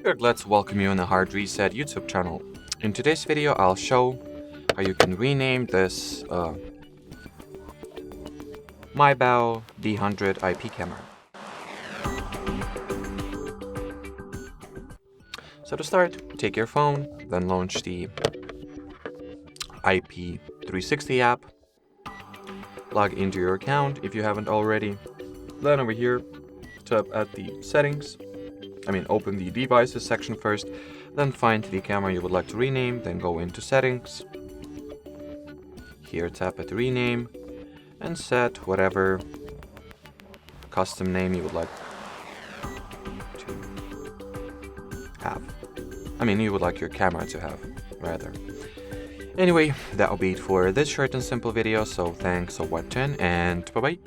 Good, let's welcome you on the Hard Reset YouTube channel. In today's video, I'll show how you can rename this MIBAO D100 IP camera. So to start, take your phone, then launch the IP360 app, log into your account if you haven't already, then over here, tap at the settings. Open the devices section first, then find the camera you would like to rename, then go into settings. Here tap at rename and set whatever custom name you would like to have. You would like your camera to have, rather. Anyway, that'll be it for this short and simple video, so thanks for watching and bye bye.